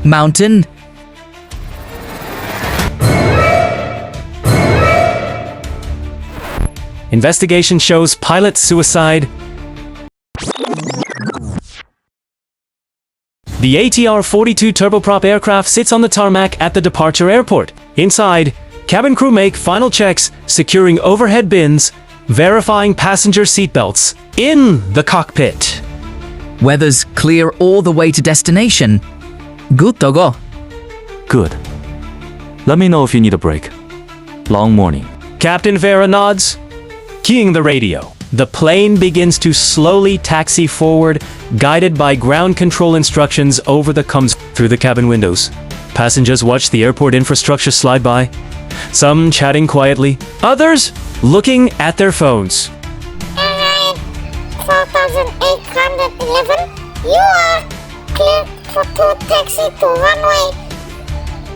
Mountain? Investigation shows pilot suicide. The ATR-42 turboprop aircraft sits on the tarmac at the departure airport. Inside, cabin crew make final checks, securing overhead bins, verifying passenger seatbelts in the cockpit. Weather's clear all the way to destination. Good to go. Good. Let me know if you need a break. Long morning. Captain Vera nods, keying the radio. The plane begins to slowly taxi forward, guided by ground control instructions over the comms through the cabin windows. Passengers watch the airport infrastructure slide by, some chatting quietly, others looking at their phones. Alright, 4811, you are cleared for taxi to runway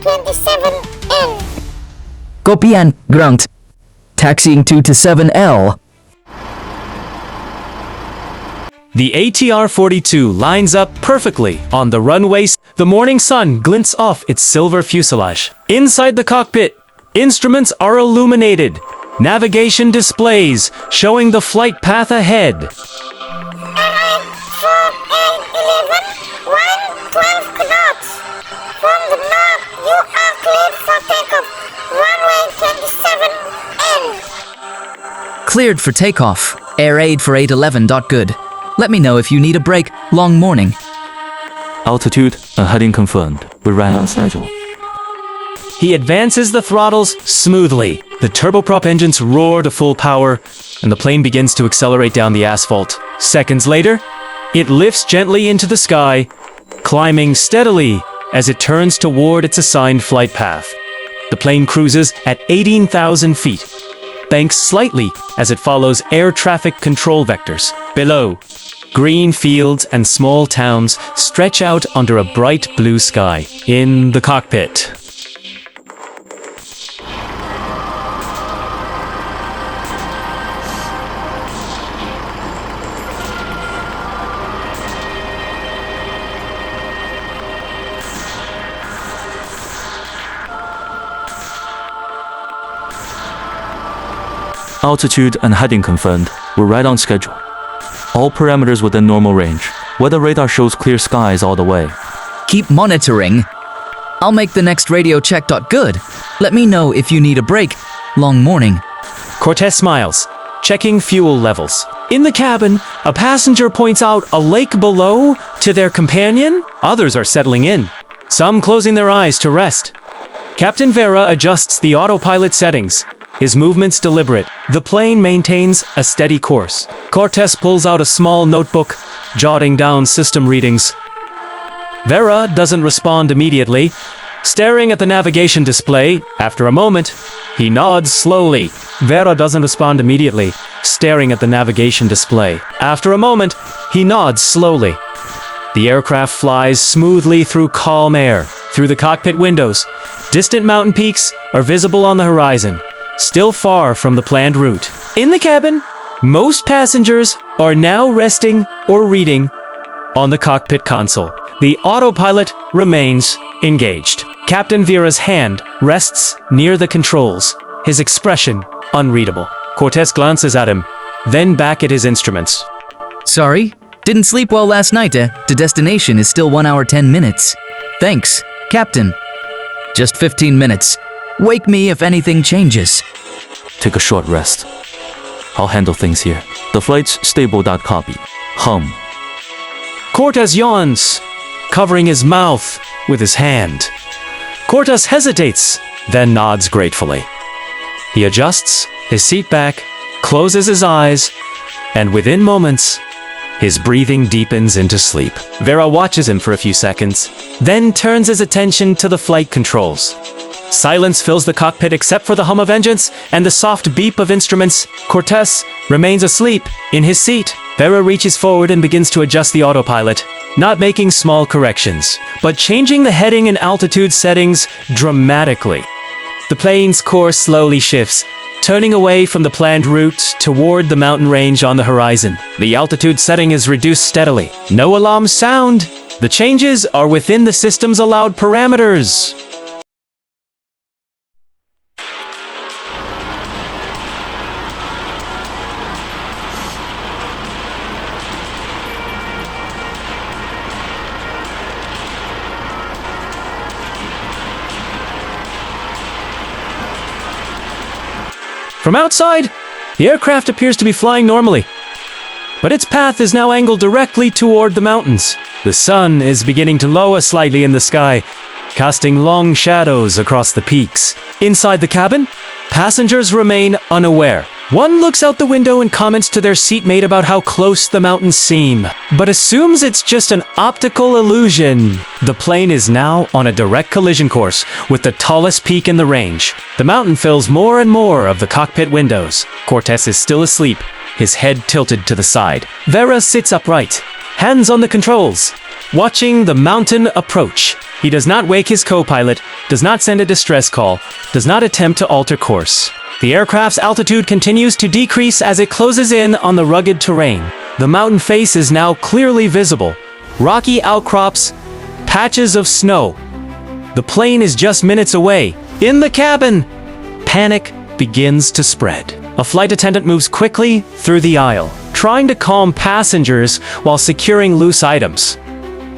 27L. Kopian, Grunt. Taxiing 2-7L. The ATR-42 lines up perfectly on the runway. The morning sun glints off its silver fuselage. Inside the cockpit, instruments are illuminated. Navigation displays showing the flight path ahead. Alright, 4811, 112 knots. From the north, you are cleared for takeoff. Runway 27L. Cleared for takeoff. Air aid for 811. Let me know if you need a break. Long morning. Altitude and heading confirmed. We're right on schedule. He advances the throttles smoothly. The turboprop engines roar to full power, and the plane begins to accelerate down the asphalt. Seconds later, it lifts gently into the sky, climbing steadily as it turns toward its assigned flight path. The plane cruises at 18,000 feet, banks slightly as it follows air traffic control vectors. Below, green fields and small towns stretch out under a bright blue sky. In the cockpit, Altitude and heading confirmed. We're right on schedule. All parameters within normal range. Weather radar shows clear skies all the way. Keep monitoring. I'll make the next radio check. Good. Let me know if you need a break. Long morning. Cortez smiles, checking fuel levels. In the cabin, a passenger points out a lake below to their companion. Others are settling in, some closing their eyes to rest. Captain Vera adjusts the autopilot settings, his movements deliberate. The plane maintains a steady course. Cortez pulls out a small notebook, jotting down system readings. Vera doesn't respond immediately, staring at the navigation display. After a moment, he nods slowly. Vera doesn't respond immediately, staring at the navigation display. After a moment, he nods slowly. The aircraft flies smoothly through calm air. Through the cockpit windows, distant mountain peaks are visible on the horizon, still far from the planned route. In the cabin, most passengers are now resting or reading on the cockpit console. The autopilot remains engaged. Captain Vera's hand rests near the controls, his expression unreadable. Cortez glances at him, then back at his instruments. Sorry, didn't sleep well last night. The destination is still 1 hour 10 minutes. Thanks, Captain. Just 15 minutes. Wake me if anything changes. Take a short rest. I'll handle things here. The flight's stable. Copy. Hum. Cortez yawns, covering his mouth with his hand. Cortez hesitates, then nods gratefully. He adjusts his seat back, closes his eyes, and within moments, his breathing deepens into sleep. Vera watches him for a few seconds, then turns his attention to the flight controls. Silence fills the cockpit except for the hum of engines and the soft beep of instruments. Cortez remains asleep in his seat. Vera reaches forward and begins to adjust the autopilot, not making small corrections, but changing the heading and altitude settings dramatically. The plane's course slowly shifts, turning away from the planned route toward the mountain range on the horizon. The altitude setting is reduced steadily. No alarms sound. The changes are within the system's allowed parameters. From outside, the aircraft appears to be flying normally, but its path is now angled directly toward the mountains. The sun is beginning to lower slightly in the sky, casting long shadows across the peaks. Inside the cabin, passengers remain unaware. One looks out the window and comments to their seatmate about how close the mountains seem, but assumes it's just an optical illusion. The plane is now on a direct collision course with the tallest peak in the range. The mountain fills more and more of the cockpit windows. Cortez is still asleep, his head tilted to the side. Vera sits upright, hands on the controls, watching the mountain approach. He does not wake his co-pilot, does not send a distress call, does not attempt to alter course. The aircraft's altitude continues to decrease as it closes in on the rugged terrain. The mountain face is now clearly visible. Rocky outcrops, patches of snow. The plane is just minutes away. In the cabin, panic begins to spread. A flight attendant moves quickly through the aisle, trying to calm passengers while securing loose items.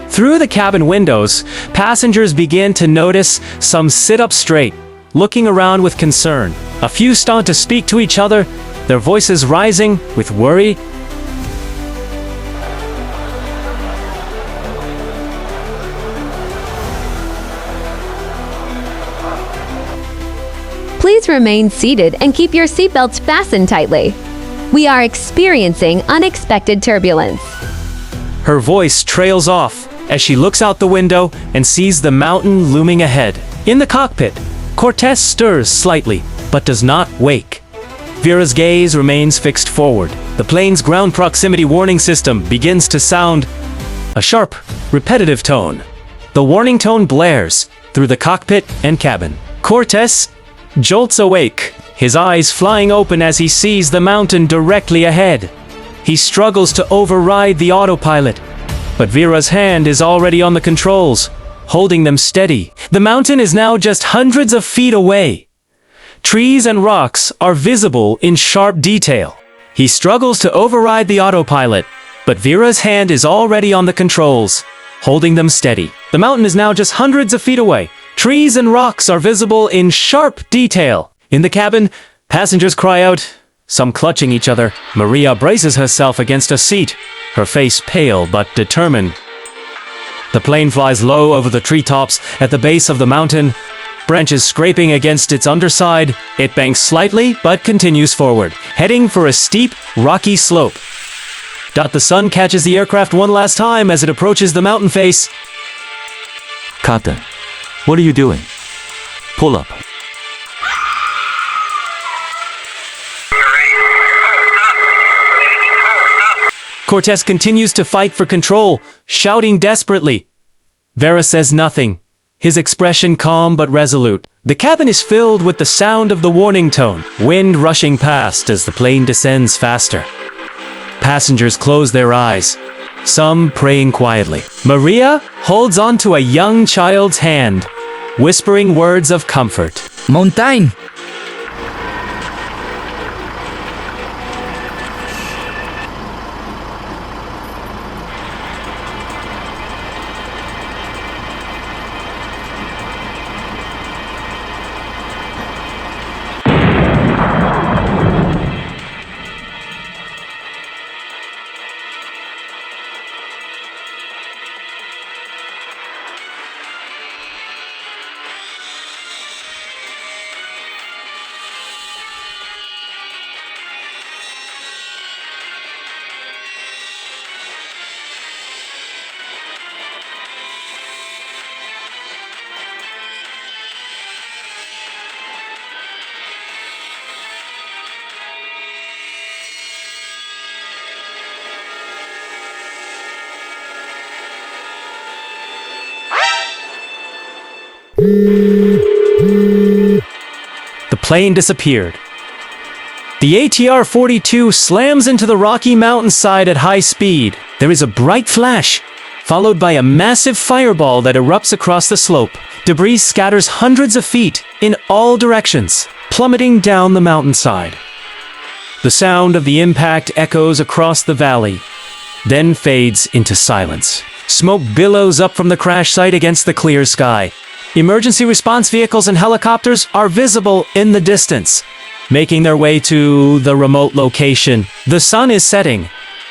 Through the cabin windows, passengers begin to notice some sit up straight, looking around with concern. A few start to speak to each other, their voices rising with worry. Please remain seated and keep your seatbelts fastened tightly. We are experiencing unexpected turbulence. Her voice trails off as she looks out the window and sees the mountain looming ahead. In the cockpit, Cortez stirs slightly, but does not wake. Vera's gaze remains fixed forward. The plane's ground proximity warning system begins to sound a sharp, repetitive tone. The warning tone blares through the cockpit and cabin. Cortez jolts awake, his eyes flying open as he sees the mountain directly ahead. He struggles to override the autopilot, but Vera's hand is already on the controls, holding them steady. The mountain is now just hundreds of feet away. Trees and rocks are visible in sharp detail. He struggles to override the autopilot, but Vera's hand is already on the controls, holding them steady. The mountain is now just hundreds of feet away. Trees and rocks are visible in sharp detail. In the cabin, passengers cry out, some clutching each other. Maria braces herself against a seat, her face pale but determined. The plane flies low over the treetops at the base of the mountain, branches scraping against its underside. It banks slightly but continues forward, heading for a steep, rocky slope. The sun catches the aircraft one last time as it approaches the mountain face. Captain, what are you doing? Pull up. Cortez continues to fight for control, shouting desperately. Vera says nothing, his expression calm but resolute. The cabin is filled with the sound of the warning tone, wind rushing past as the plane descends faster. Passengers close their eyes, some praying quietly. Maria holds onto a young child's hand, whispering words of comfort. Mountain! The plane disappeared, The ATR-42 slams into the rocky mountainside at high speed. There is a bright flash, followed by a massive fireball that erupts across the slope. Debris scatters hundreds of feet in all directions, plummeting down the mountainside. The sound of the impact echoes across the valley, then fades into silence. Smoke billows up from the crash site against the clear sky. Emergency response vehicles and helicopters are visible in the distance, making their way to the remote location. The sun is setting,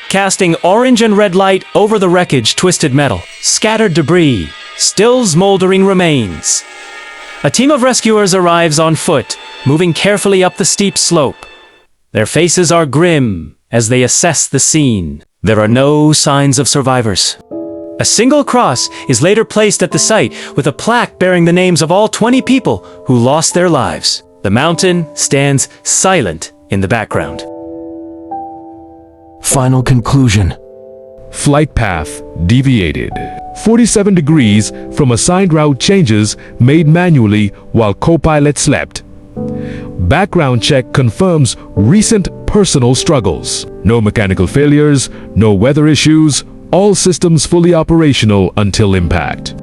casting orange and red light over the wreckage, twisted metal, scattered debris, still smoldering remains. A team of rescuers arrives on foot, moving carefully up the steep slope. Their faces are grim as they assess the scene. There are no signs of survivors. A single cross is later placed at the site with a plaque bearing the names of all 20 people who lost their lives. The mountain stands silent in the background. Final conclusion. Flight path deviated 47 degrees from assigned route changes made manually while co-pilot slept. Background check confirms recent personal struggles. No mechanical failures, no weather issues, all systems fully operational until impact.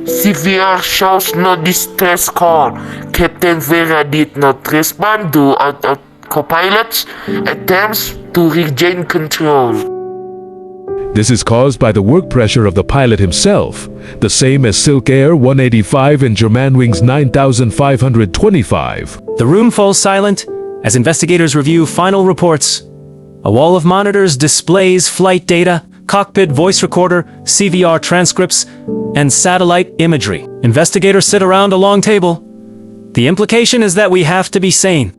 CVR shows no distress call. Captain Vera did not respond to co-pilot's attempts to regain control. This is caused by the work pressure of the pilot himself, the same as SilkAir 185 and Germanwings 9525. The room falls silent as investigators review final reports. A wall of monitors displays flight data, cockpit voice recorder, CVR transcripts, and satellite imagery. Investigators sit around a long table. The implication is that we have to be sane.